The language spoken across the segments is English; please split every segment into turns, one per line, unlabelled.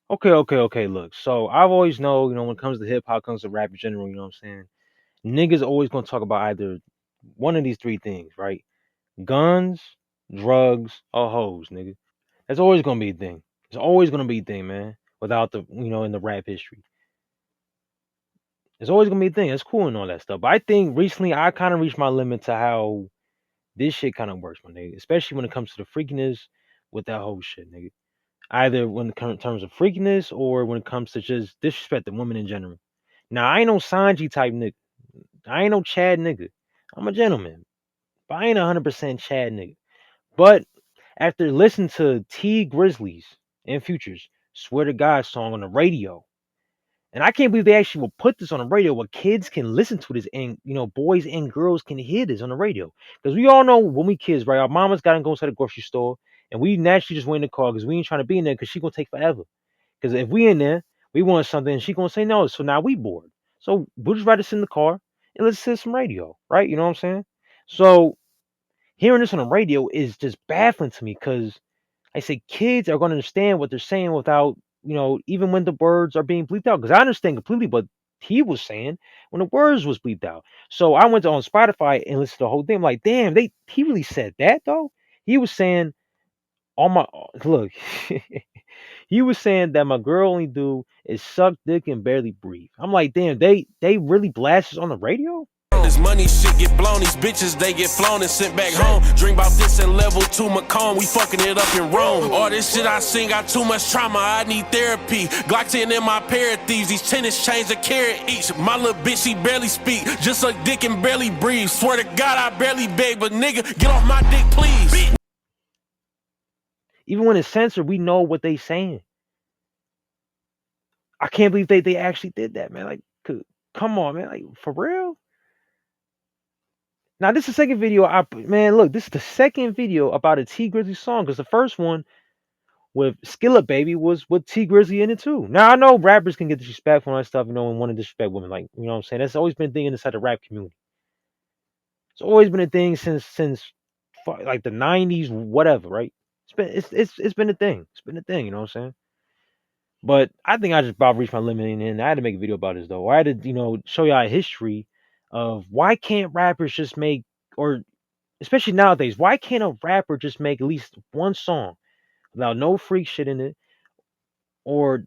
Okay. Look, so I've always know, when it comes to hip hop, comes to rap in general, you know what I'm saying? Niggas always gonna talk about either one of these three things, right? Guns, drugs, or hoes, nigga. That's always gonna be a thing. It's always gonna be a thing, man. Without the, in the rap history, it's always gonna be a thing. It's cool and all that stuff. But I think recently I kind of reached my limit to how this shit kind of works, my nigga. Especially when it comes to the freakiness with that whole shit, nigga. Either when it comes in terms of freakiness or when it comes to just disrespecting women in general. Now I ain't no Sanji type nigga. I ain't no Chad nigga. I'm a gentleman, but I ain't 100% Chad nigga. But after listening to T Grizzlies and Futures Swear to God song on the radio, and I can't believe they actually will put this on the radio where kids can listen to this and boys and girls can hear this on the radio. Because we all know when we kids, right? Our mamas gotta go inside the grocery store and we naturally just wait in the car because we ain't trying to be in there because she gonna take forever. Because if we in there, we want something and she gonna say no. So now we bored. So we'll just rather sit in the car and listen to some radio, right? You know what I'm saying? So hearing this on the radio is just baffling to me because I say kids are going to understand what they're saying without, even when the words are being bleeped out. Because I understand completely what he was saying when the words was bleeped out. So I went on Spotify and listened to the whole thing. I'm like, damn, he really said that though. He was saying, "On my look," he was saying that my girl only do is suck dick and barely breathe. I'm like, damn, they really blast this on the radio.
This money shit get blown, these bitches they get flown and sent back home. Dream about this in level 2 Macomb, we fucking it up in Rome. All this shit I seen got too much trauma, I need therapy. Glock 10 in my pair of thieves, these tennis chains a carat each. My little bitch, she barely speak, just suck dick and barely breathe. Swear to God I barely beg, but nigga, get off my dick please.
Even when it's censored, we know what they saying. I can't believe they actually did that, man. Like, come on, man. Like, for real? Now, this is the second video. Man, look, this is the second video about a T Grizzly song because the first one with Skillet Baby was with T Grizzly in it too. Now, I know rappers can get disrespectful and all that stuff, and want to disrespect women. Like, you know what I'm saying? That's always been a thing inside the rap community. It's always been a thing since like the 90s, whatever, right? It's been a thing. It's been a thing, you know what I'm saying? But I think I just about reached my limit, and I had to make a video about this though. I had to, show y'all a history of why can't rappers just make, or especially nowadays, why can't a rapper just make at least one song without no freak shit in it or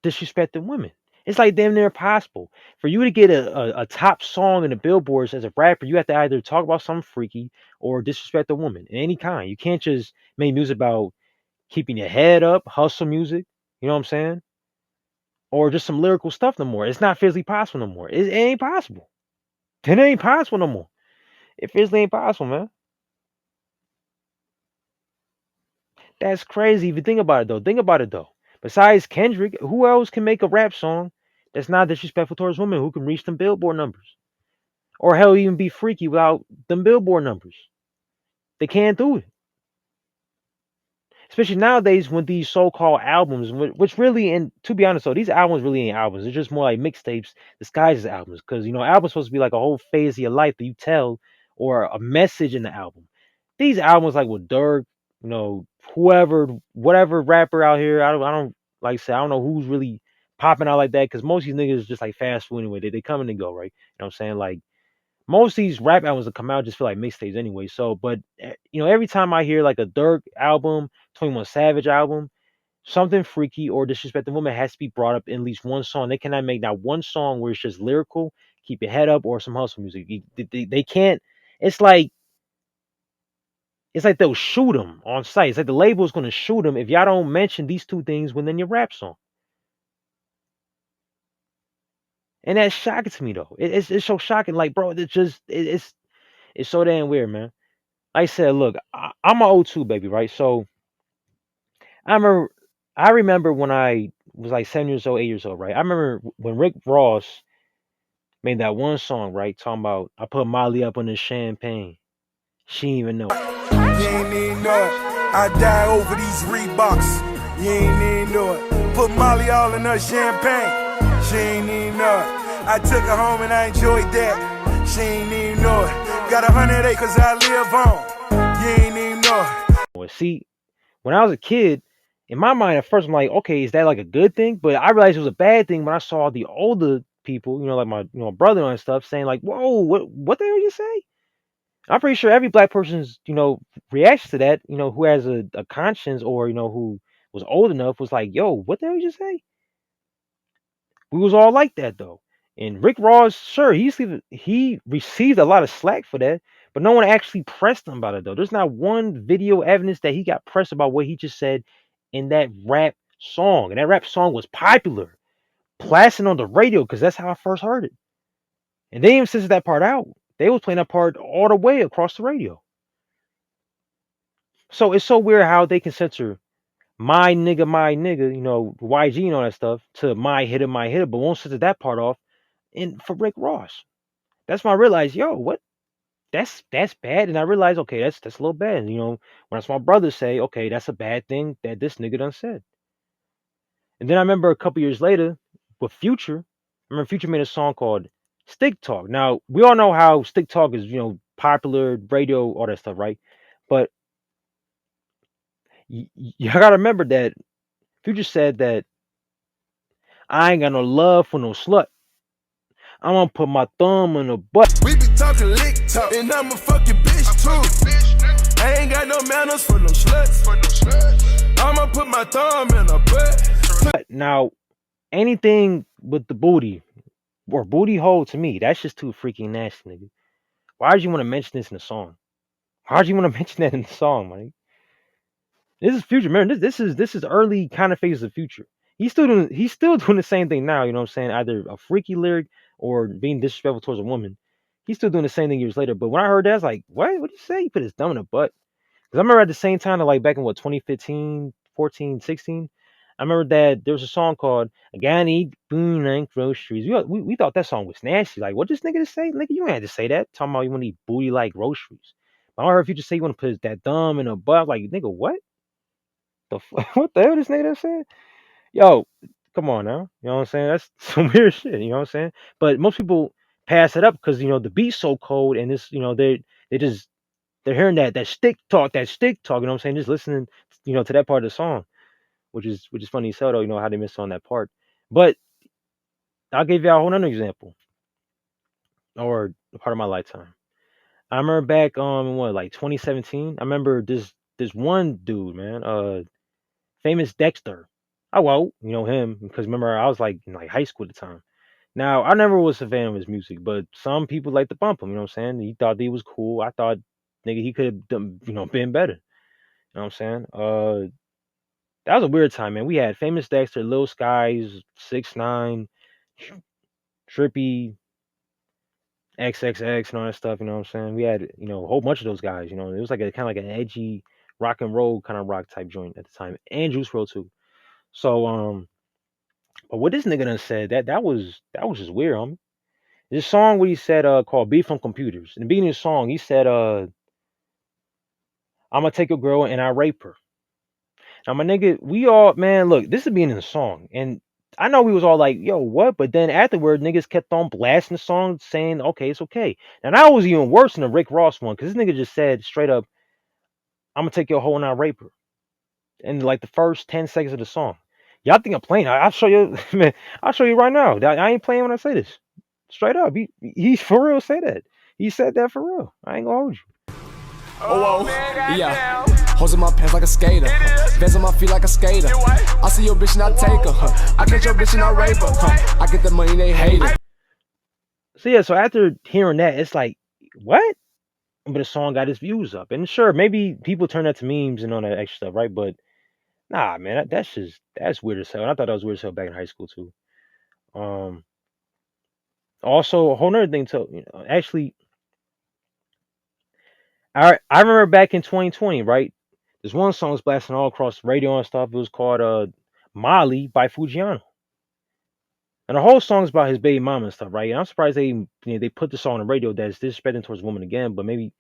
disrespecting women? It's like damn near impossible. For you to get a top song in the billboards as a rapper, you have to either talk about something freaky or disrespect a woman in any kind. You can't just make music about keeping your head up, hustle music, you know what I'm saying? Or just some lyrical stuff no more. It's not physically possible no more. It ain't possible. It ain't possible no more. It physically ain't possible, man. That's crazy. If you think about it though. Think about it though. Besides Kendrick, who else can make a rap song that's not disrespectful towards women who can reach them billboard numbers? Or hell even be freaky without them billboard numbers. They can't do it. Especially nowadays when these so-called albums, which really, and to be honest though, these albums really ain't albums. They're just more like mixtapes disguised as albums. Because albums supposed to be like a whole phase of your life that you tell, or a message in the album. These albums like with Dirk, whoever, whatever rapper out here, I don't like I said, I don't know who's really popping out like that. Because most of these niggas just like fast food anyway. They come and they go, right? You know what I'm saying? Like most of these rap albums that come out just feel like mixtapes anyway. So, but every time I hear like a Dirk album, 21 Savage album, something freaky or disrespecting women has to be brought up in at least one song. They cannot make that one song where it's just lyrical, keep your head up, or some hustle music. They can't. It's like they'll shoot them on site. It's like the label is going to shoot them if y'all don't mention these two things within your rap song. And that's shocking to me though. It's so shocking. Like, bro, it's so damn weird, man. Like I said, look, I'm an O2 baby, right? So I remember, when I was like 7 years old, 8 years old, right? I remember when Rick Ross made that one song, right? Talking about I put Molly up on the champagne. She didn't even know it.
You ain't even know it. I die over these Reeboks. You ain't even know it. Put Molly all in her champagne. She ain't even know it. I took her home and I enjoyed that. She ain't even know it. Got 100 acres I live on. You ain't even know it.
Well, see, when I was a kid, In my mind, at first, I'm like, okay, is that like a good thing? But I realized it was a bad thing when I saw the older people, like my brother and stuff, saying like, "Whoa, what the hell you say?" I'm pretty sure every black person's reacts to that, who has a conscience or who was old enough was like, "Yo, what the hell you just say?" We was all like that though. And Rick Ross, sure, he received a lot of slack for that, but no one actually pressed him about it though. There's not one video evidence that he got pressed about what he just said in that rap song. And that rap song was popular, blasting on the radio because that's how I first heard it. And they didn't even censor that part out. They was playing that part all the way across the radio. So it's so weird how they can censor my nigga, YG and all that stuff to my hitter, but won't censor that part off. And for Rick Ross, that's when I realized, yo, what? That's bad. And I realized, okay, that's a little bad. When I saw my brother say, okay, that's a bad thing that this nigga done said. And then I remember a couple years later with Future. I remember Future made a song called Stick Talk. Now we all know how Stick Talk is, popular radio, all that stuff, right? But you gotta remember that Future said that I ain't got no love for no slut. I'm gonna put my thumb in her butt.
We be talking lick talk, and I'm a fucking bitch too. I ain't got no manners for no sluts. I'ma put my thumb in her butt.
Now, anything with the booty or booty hole to me, that's just too freaking nasty, nigga. Why would you want to mention this in a song? Why would you want to mention that in the song, man? This is Future, man. This is early kind of phases of Future. He's still doing the same thing now. You know what I'm saying? Either a freaky lyric or being disrespectful towards a woman. He's still doing the same thing years later. But when I heard that, I was like, what? What did you say? He put his thumb in the butt. Because I remember at the same time, like back in what 2015, 14, 16, I remember that there was a song called "I Gotta Eat Booty Like Groceries." We thought that song was nasty. Like, what this nigga to say? Nigga, you ain't had to say that. Talking about you want to eat booty like groceries. But I heard Future say you want to put that thumb in a butt. I was like, nigga, what? What the hell this nigga done said? Yo, come on now. You know what I'm saying? That's some weird shit. You know what I'm saying? But most people pass it up because the beat's so cold and this, they just they're hearing that stick talk. You know what I'm saying? Just listening, to that part of the song, which is funny as hell though. You know how they missed on that part. But I'll give you a whole another example or a part of my lifetime. I remember back in what like 2017. I remember this one dude, man, famous Dexter. I well, him because remember I was like in like high school at the time. Now I never was a fan of his music, but some people like to bump him. You know what I'm saying? He thought he was cool. I thought nigga he could have done, been better. You know what I'm saying? That was a weird time, man. We had famous Dexter, Lil Skies, 6ix9ine, Trippy, XXX, and all that stuff. You know what I'm saying? We had a whole bunch of those guys. It was like a kind of like an edgy rock and roll kind of rock type joint at the time, and Juice WRLD too. So but what this nigga done said that was just weird, homie. This song what he said called Beef on Computers. In the beginning of the song, he said I'm gonna take a girl and I rape her. Now my nigga, we all man, look, this is the beginning of the song. And I know we was all like, yo, what? But then afterward, niggas kept on blasting the song saying, okay, it's okay. And that was even worse than the Rick Ross one, because this nigga just said straight up, I'm gonna take your hoe and I rape her. In like the first 10 seconds of the song. Y'all think I'm playing. I'll show you, man, I'll show you right now. I ain't playing when I say this. Straight up. He for real say that. He said that for real. I ain't gonna hold you.
Oh, yeah. Hoes in my pants like a skater. Bands on my feet like a skater. I see your bitch and I take her. I catch your bitch and I rape her. I get the money, they hate it.
So yeah, so after hearing that, it's like, what? But the song got his views up. And sure, maybe people turn that to memes and all that extra stuff, right? But nah, man, that's weird as hell. And I thought that was weird as hell back in high school too. Um Also a whole nother thing too, actually I remember back in 2020, right? There's one song was blasting all across the radio and stuff. It was called Molly by Fujiano. And the whole song's about his baby mama and stuff, right? And I'm surprised they put this song on the radio that's disrespecting towards women again, but maybe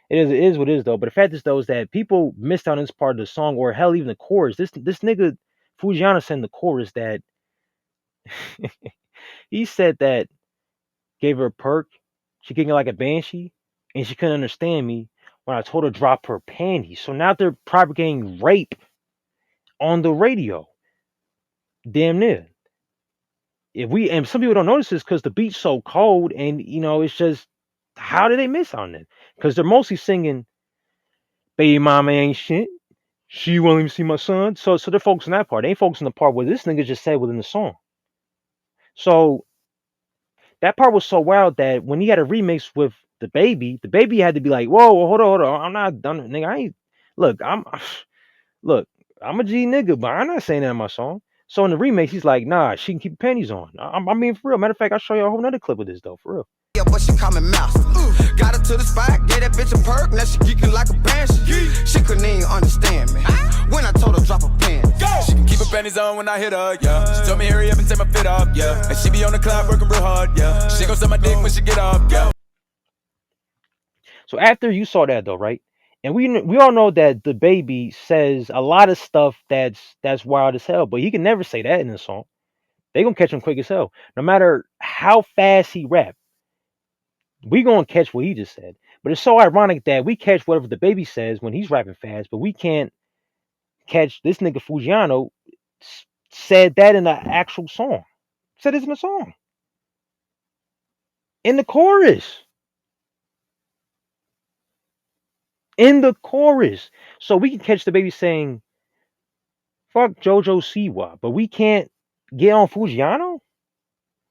it is what it is though. But the fact is though is that people missed out on this part of the song, or hell even the chorus. This nigga Fujiano said in the chorus that he said that gave her a perk, she kicking like a banshee, and she couldn't understand me when I told her to drop her panties. So now they're propagating rape on the radio, damn near. If we and some people don't notice this because the beat's so cold, and it's just how did they miss on it? Because they're mostly singing "Baby Mama ain't shit." She won't even see my son. So they're focusing on that part. They ain't focusing on the part where this nigga just said within the song. So that part was so wild that when he had a remix with the baby had to be like, whoa, hold on. I'm not done, nigga. I ain't look, look, I'm a G nigga, but I'm not saying that in my song. So in the remix, he's like, nah, she can keep her panties on. I'm being for real. Matter of fact, I'll show you a whole nother clip of this though, for real.
Yeah, but she call me master. Got her to the spot, gave that bitch a perk, now she geeking like a banshee. She couldn't even understand me when I told her drop a pen.
She can keep her panties on when I hit her, yeah. She told me hurry up and take my fit off, yeah. And she be on the clock working real hard, yeah. She gon' suck my dick when she get off, yeah.
So after you saw that though, right? And we all know that the baby says a lot of stuff that's wild as hell, but he can never say that in the song. They gonna catch him quick as hell. No matter how fast he rap, we gonna catch what he just said. But it's so ironic that we catch whatever the baby says when he's rapping fast, but we can't catch this nigga Fujiano said that in the actual song. Said this in the song. In the chorus. In the chorus. So we can catch the baby saying, fuck Jojo Siwa, but we can't get on Fujiano?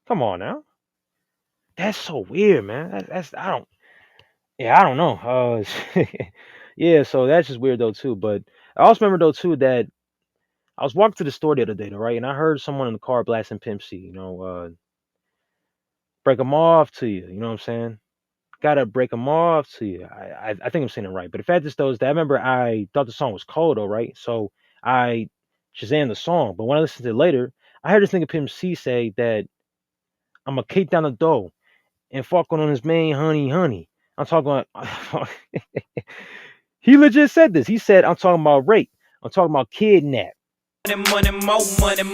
Come on now. That's so weird, man. I don't know. Yeah, so that's just weird though too. But I also remember though too that I was walking to the store the other day, though, right? And I heard someone in the car blasting Pimp C, break them off to you. You know what I'm saying? Gotta break them off to you. I think I'm saying it right. But the fact is, though, is that I remember I thought the song was cold, though, right? So I Shazam the song. But when I listened to it later, I heard this nigga Pimp C say that I'm gonna kick down the door and fuck on his main honey. I'm talking about. He legit said this. He said, I'm talking about rape. I'm talking about kidnap.
Money, more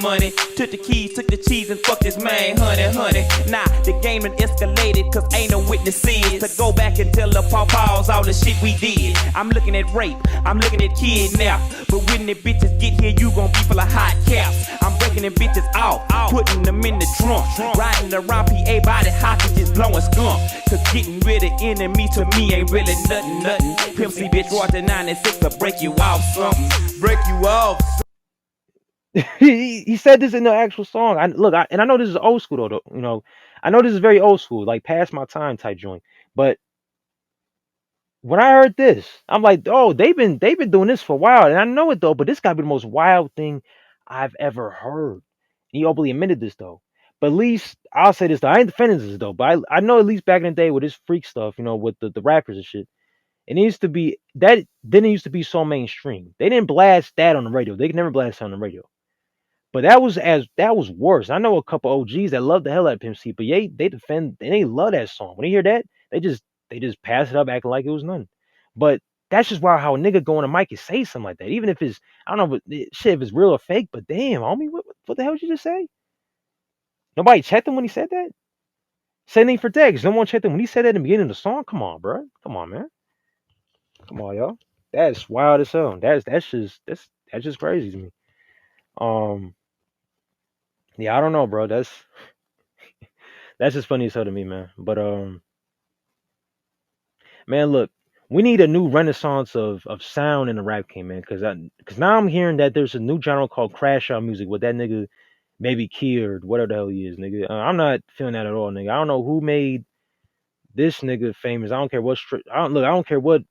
money. Took the keys, took the cheese, and fucked this man, honey. Nah, the game done escalated, cause ain't no witnesses to go back and tell the pawpaws all the shit we did. I'm looking at rape, I'm looking at kidnap. But when the bitches get here, you gon' be full of hot caps. I'm breaking them bitches out, putting them in the trunk. Riding around PA body hostages, blowing skunk. Cause getting rid of enemy to me ain't really nothing. Pimp C bitch, Roy 96 to break you off something.
Break you off.
he said this in the actual song. I know this is old school though. I know this is very old school, like past my time type joint. But when I heard this, I'm like, oh, they've been doing this for a while, and I know it though. But this gotta be the most wild thing I've ever heard. He openly admitted this though. But at least I'll say this though. I ain't defending this though, but I know at least back in the day with this freak stuff, with the rappers and shit. It needs to be that didn't used to be so mainstream. They didn't blast that on the radio. They could never blast that on the radio. But that was worse. I know a couple OGs that love the hell out of Pimp C, but they love that song. When they hear that, they just pass it up acting like it was nothing. But that's just wild how a nigga go on a mic and say something like that. Even if it's, I don't know if it's real or fake, but damn, homie, what the hell did you just say? Nobody checked him when he said that? Same thing for Dex. No one checked him when he said that in the beginning of the song. Come on, bro. Come on, man. Come on, y'all. That's wild as hell. That's just crazy to me. Yeah, I don't know, bro. That's just funny as hell to me, man. But man, look, we need a new renaissance of sound in the rap game, man. Cause now I'm hearing that there's a new genre called crash out music with that nigga Baby Key or whatever the hell he is, nigga. I'm not feeling that at all, nigga. I don't know who made this nigga famous. I don't care what I don't care what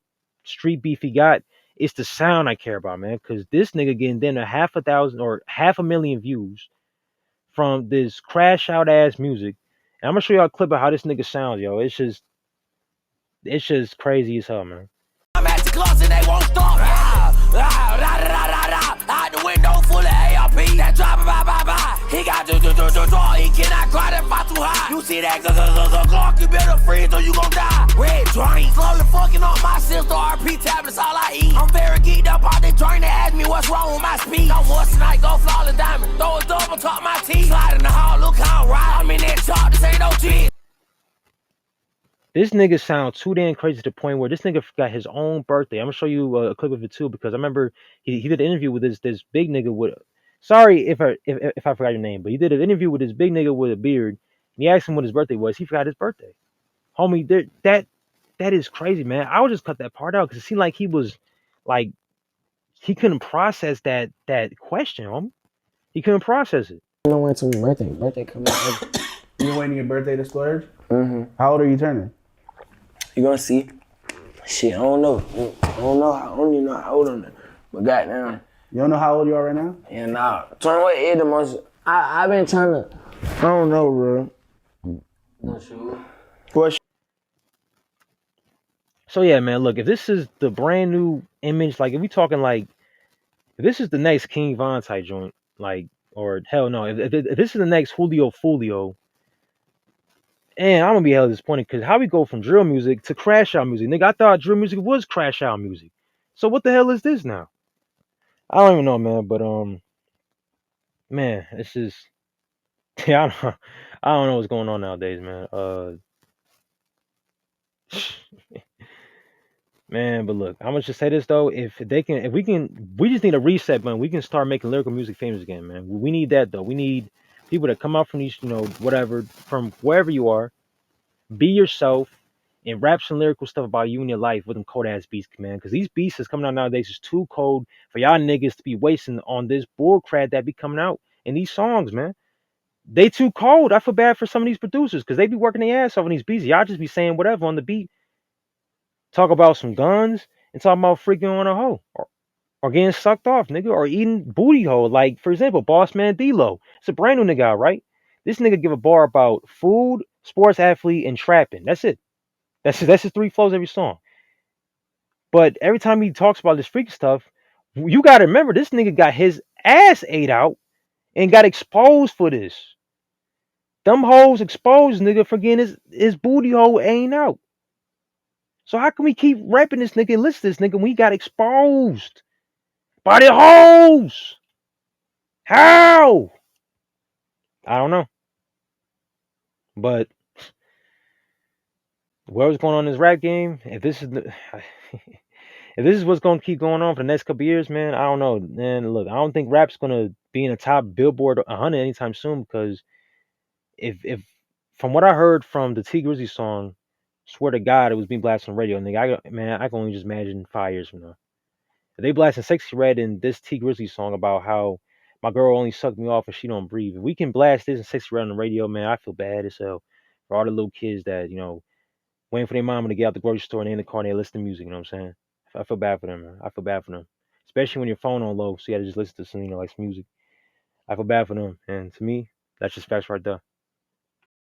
street beef he got. It's the sound I care about, man. Cause this nigga getting them to 500,000 or 500,000 views from this crash out ass music. And I'm gonna show y'all a clip of how this nigga sounds, yo. It's just crazy as hell, man.
I'm at the clubs and they won't stop. Out the window full of ARP. That driver, bye. He got do. He cannot cry that far too high. You see that Glock, you better freeze or you gon' die. Red drain, slowly fucking on my sister. RP tablets, all I eat. I'm very geeked up on the drain. They ask me what's wrong with my speed. No more tonight, go flawless diamond. Throw a double, talk my teeth. Slide in the hall, look how I ride. I'm in that shop, this ain't no G.
This nigga sound too damn crazy to the point where this nigga forgot his own birthday. I'm gonna show you a clip of it too because I remember he did an interview with this big nigga with. Sorry if I forgot your name, but he did an interview with this big nigga with a beard. And he asked him what his birthday was. He forgot his birthday. Homie, that is crazy, man. I would just cut that part out because it seemed like he was like he couldn't process that question, homie. He couldn't process it.
No wait till your birthday. Birthday coming up.
You waiting your birthday to splurge?
Mm-hmm.
How old are you turning?
You gonna see? Shit, I don't know. I don't even know how old I'm. But goddamn.
You don't know how old you are right now?
Yeah, nah. 28 the months. I've been trying to. I don't know, bro. Not sure. What?
So yeah, man. Look, if this is the brand new image, like if we talking like if this is the next King Von type joint, like or hell no, if this is the next Julio Fulio, and I'm gonna be hella disappointed because how we go from drill music to crash out music, nigga. I thought drill music was crash out music. So what the hell is this now? I don't even know, man. But man, it's just yeah, I don't know what's going on nowadays, man. Man, but look, I'm gonna just say this though: if we can, we just need a reset, man. We can start making lyrical music famous again, man. We need that though. We need people that come out from these, whatever, from wherever you are, be yourself, and rap some lyrical stuff about you and your life with them cold ass beats, man. Because these beats that's coming out nowadays is too cold for y'all niggas to be wasting on this bull crap that be coming out in these songs, man. They too cold. I feel bad for some of these producers because they be working their ass off on these beats. Y'all just be saying whatever on the beat. Talk about some guns and talk about freaking on a hoe or getting sucked off, nigga, or eating booty hole. Like, for example, Boss Man D-Lo. It's a brand new nigga, right? This nigga give a bar about food, sports athlete, and trapping. That's it. That's his three flows every song. But every time he talks about this freaky stuff, you gotta remember this nigga got his ass ate out and got exposed for this. Them hoes exposed, nigga, for getting his booty hole ain't out. So how can we keep rapping this nigga and listen to this nigga when we got exposed by the hoes? How? I don't know. But whatever's going on in this rap game, if this is if this is what's gonna keep going on for the next couple years, man, I don't know. Man, look, I don't think rap's gonna be in the top Billboard 100 anytime soon because if from what I heard from the T Grizzly song, swear to God, it was being blasted on radio, nigga. I can only just imagine 5 years from now. If they blasting Sexy Red in this T Grizzly song about how my girl only sucked me off and she don't breathe. If we can blast this and Sexy Red on the radio, man, I feel bad as hell for all the little kids that, waiting for their mama to get out the grocery store and they in the car and they listen to music, you know what I'm saying? I feel bad for them, man. I feel bad for them. Especially when your phone on low, so you gotta just listen to some, like some music. I feel bad for them. And to me, that's just facts right there.